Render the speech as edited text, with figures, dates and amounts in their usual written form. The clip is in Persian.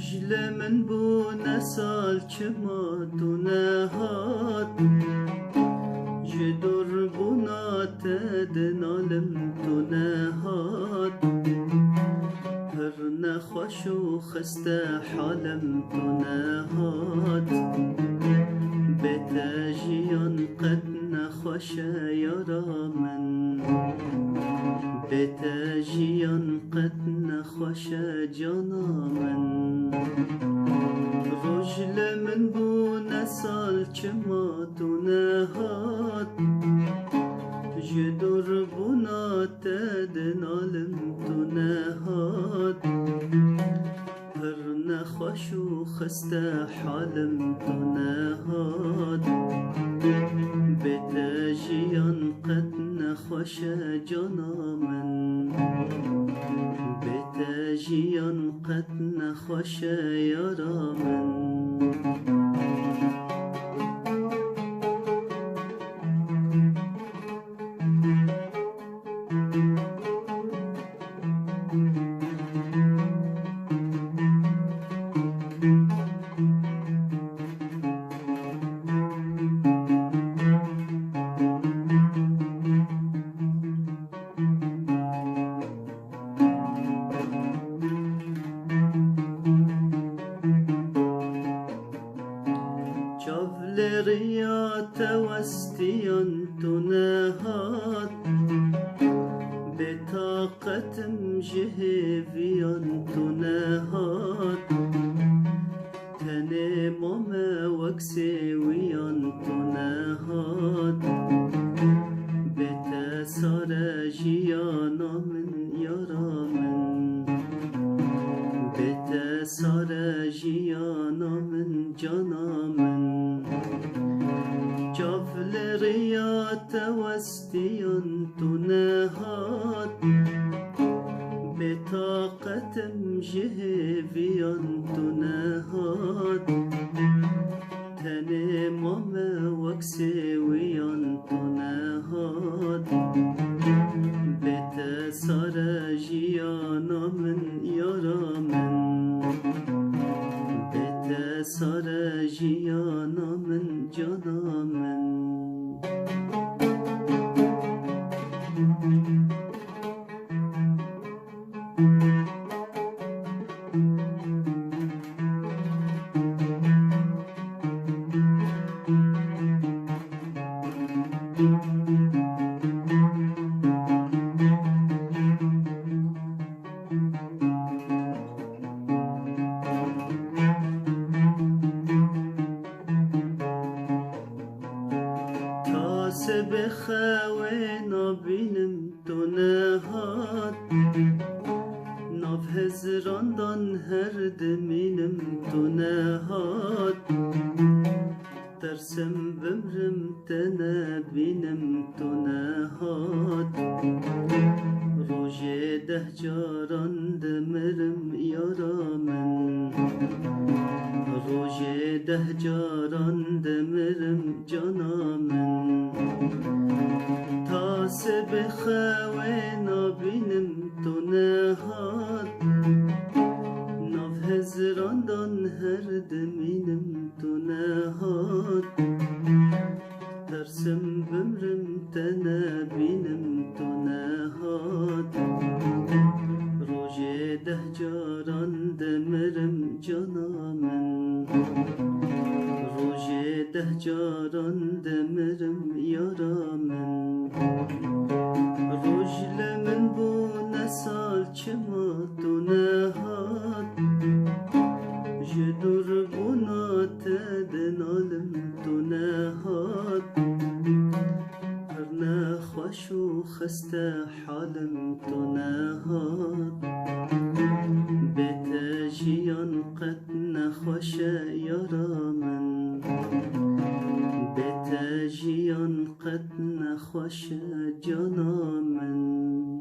روژل من بونه سال که ما دونه هات جدر بونات دنالم دونه هات هر نخوش و خسته حالم دونه هات بتاجيان قد نخوش يرى من بتاجيان قد نخوش جانا من رجل من بونه سال كما تنهات جدر بونات دنالم تنهات هر نخوش و خسته حالم تنهات بتاجيان قد نخوش جانا من بتاجيان قد نخوش يرى من جولريات وستيان تنهات بطاقة جهفيان تنهات تنمام وكسويان تنهات بتسار جيانا من يرى من بتسار جيانا من جانا من جولريات وستيان تنهات بطاقة جهفيان تنهات تنمام وكسويان تنهات بتسار جيانا من يرى من بتسار جيانا من جانا من تاسب خوينا بينم تنهات ناف هزراندان هر دمينم تنهات ترسم بمرم تنبينم تنهات روجه ده جاران دمرم يارا من روجه ده جاران دمرم جانا من تاسب خوينا بينم تنهات ناف هزراندان هر دمينم تنهات ترسم بمرم تنبينم تنهات روجه ده جاران دمرم جانا من روجه ده جاران دمرم يارا من روجل من بونه سال كما تنهات جدر بونات دنالم تنهات هر نخوش و خسته حالم تنهات بتاجيان قد نخوش يرى من بتاجيان قد نخوش جانا من